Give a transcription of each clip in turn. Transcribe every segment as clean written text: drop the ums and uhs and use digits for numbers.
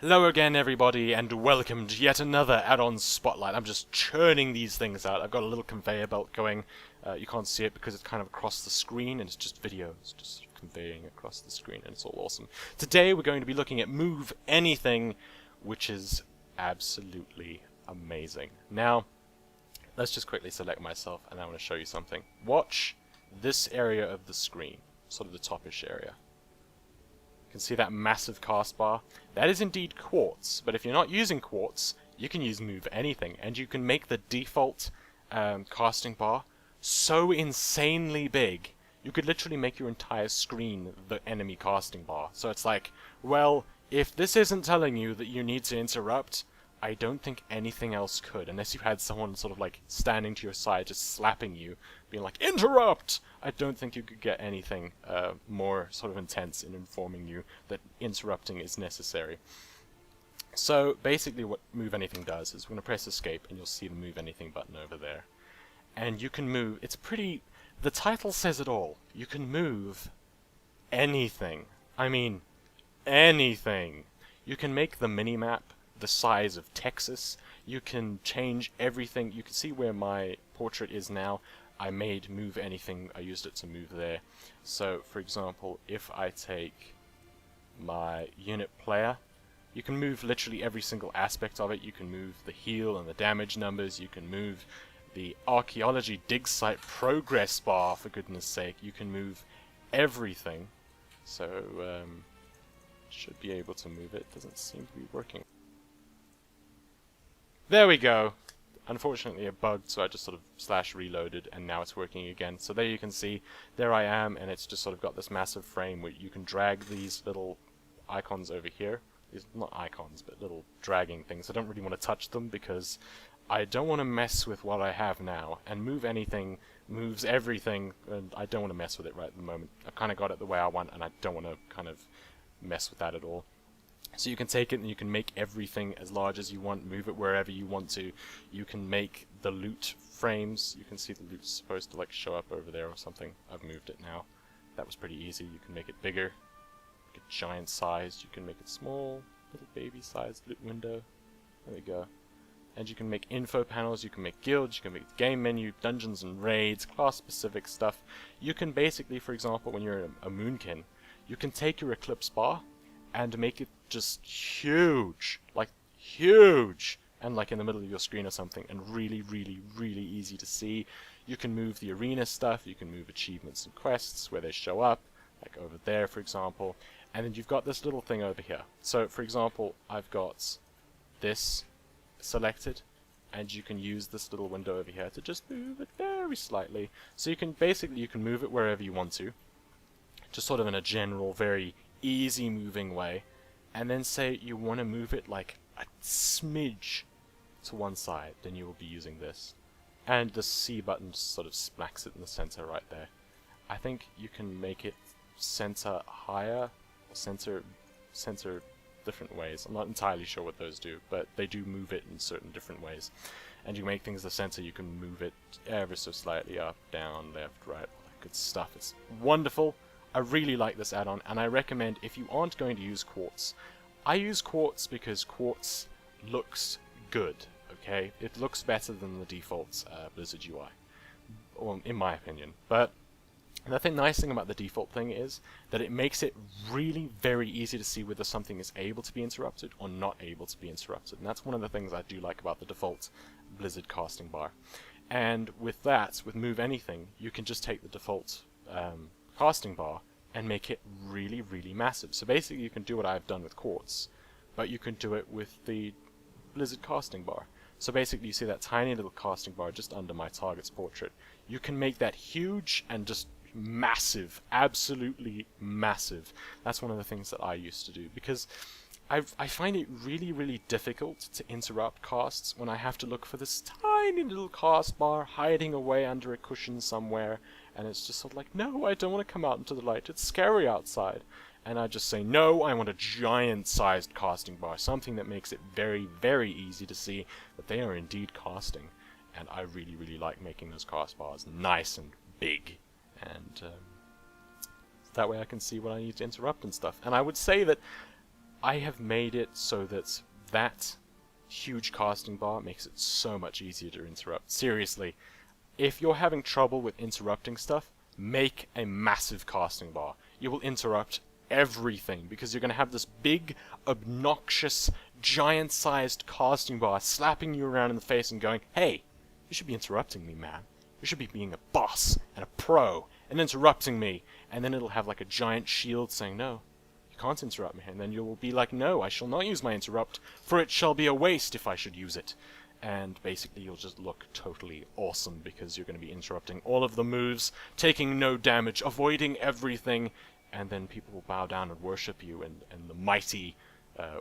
Hello again, everybody, and welcome to yet another add-on spotlight. I'm just churning these things out. I've got a little conveyor belt going. You can't see it because it's kind of across the screen, and it's just videos just conveying across the screen, and it's all awesome. Today we're going to be looking at MoveAnything, which is absolutely amazing. Now, let's just quickly select myself, and I want to show you something. Watch this area of the screen, sort of the topish area. You can see that massive cast bar. That is indeed quartz, but if you're not using quartz, you can use MoveAnything, and you can make the default casting bar so insanely big, you could literally make your entire screen the enemy casting bar. So it's like, well, if this isn't telling you that you need to interrupt, I don't think anything else could, unless you had someone sort of like standing to your side just slapping you, being like, interrupt! I don't think you could get anything more sort of intense in informing you that interrupting is necessary. So basically what MoveAnything does is we're going to press escape and you'll see the MoveAnything button over there. And you can move, it's pretty, the title says it all, you can move anything. I mean, anything. You can make the minimap the size of Texas. You can change everything. You can see where my portrait is now. I made MoveAnything, I used it to move there. So for example, if I take my unit player, you can move literally every single aspect of it. You can move the heal and the damage numbers. You can move the archaeology dig site progress bar, for goodness sake. You can move everything. So should be able to move it. Doesn't seem to be working. There we go. Unfortunately it bugged, so I just sort of /reloaded and now it's working again. So there you can see, there I am, and it's just sort of got this massive frame where you can drag these little icons over here. These, not icons, but little dragging things. I don't really want to touch them because I don't want to mess with what I have now. And MoveAnything moves everything, and I don't want to mess with it right at the moment. I've kind of got it the way I want, and I don't want to kind of mess with that at all. So you can take it and you can make everything as large as you want, move it wherever you want to. You can make the loot frames. You can see the loot's supposed to like show up over there or something. I've moved it now. That was pretty easy. You can make it bigger, make it giant sized. You can make it small, little baby sized loot window. There we go. And you can make info panels, you can make guilds, you can make the game menu, dungeons and raids, class specific stuff. You can basically, for example, when you're a moonkin, you can take your eclipse bar and make it just huge, like huge, and like in the middle of your screen or something, and really, really, really easy to see. You can move the arena stuff, you can move achievements and quests where they show up, like over there for example, and then you've got this little thing over here. So for example, I've got this selected, and you can use this little window over here to just move it very slightly. So you can basically, you can move it wherever you want to, just sort of in a general, very easy moving way, and then say you want to move it like a smidge to one side, then you will be using this. And the C button just sort of smacks it in the center right there. I think you can make it center higher, or center different ways. I'm not entirely sure what those do, but they do move it in certain different ways. And you make things the center, you can move it ever so slightly up, down, left, right, all that good stuff. It's wonderful. I really like this add-on, and I recommend if you aren't going to use quartz. I use quartz because quartz looks good, okay? It looks better than the default Blizzard UI, well, in my opinion. But the nice thing about the default thing is that it makes it really very easy to see whether something is able to be interrupted or not able to be interrupted. And that's one of the things I do like about the default Blizzard casting bar. And with that, with MoveAnything, you can just take the default casting bar and make it really, really massive. So basically you can do what I've done with quartz, but you can do it with the Blizzard casting bar. So basically you see that tiny little casting bar just under my target's portrait. You can make that huge and just massive, absolutely massive. That's one of the things that I used to do, because I find it really, really difficult to interrupt casts when I have to look for this tiny little cast bar hiding away under a cushion somewhere, and it's just sort of like, no, I don't want to come out into the light, it's scary outside. And I just say, no, I want a giant-sized casting bar, something that makes it very, very easy to see that they are indeed casting. And I really, really like making those cast bars nice and big, and that way I can see what I need to interrupt and stuff. And I would say that I have made it so that that huge casting bar makes it so much easier to interrupt. Seriously, if you're having trouble with interrupting stuff, make a massive casting bar. You will interrupt everything, because you're going to have this big, obnoxious, giant-sized casting bar slapping you around in the face and going, hey, you should be interrupting me, man. You should be being a boss and a pro and interrupting me. And then it'll have like a giant shield saying, no, you can't interrupt me. And then you will be like, no, I shall not use my interrupt, for it shall be a waste if I should use it. And basically you'll just look totally awesome, because you're going to be interrupting all of the moves, taking no damage, avoiding everything, and then people will bow down and worship you, and the mighty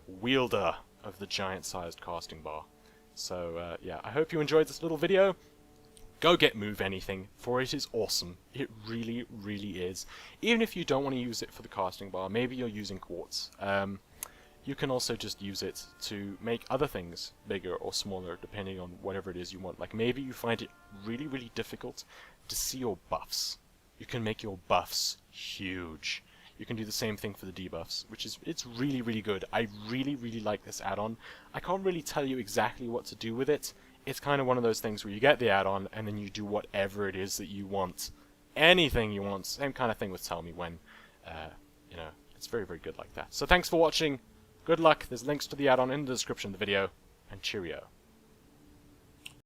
wielder of the giant-sized casting bar. So, yeah, I hope you enjoyed this little video. Go get MoveAnything, for it is awesome. It really, really is. Even if you don't want to use it for the casting bar, maybe you're using quartz. You can also just use it to make other things bigger or smaller, depending on whatever it is you want. Like, maybe you find it really, really difficult to see your buffs. You can make your buffs huge. You can do the same thing for the debuffs, it's really, really good. I really, really like this add-on. I can't really tell you exactly what to do with it. It's kind of one of those things where you get the add-on, and then you do whatever it is that you want. Anything you want. Same kind of thing with Tell Me When. You know, it's very, very good like that. So thanks for watching. Good luck. There's links to the add-on in the description of the video, and cheerio.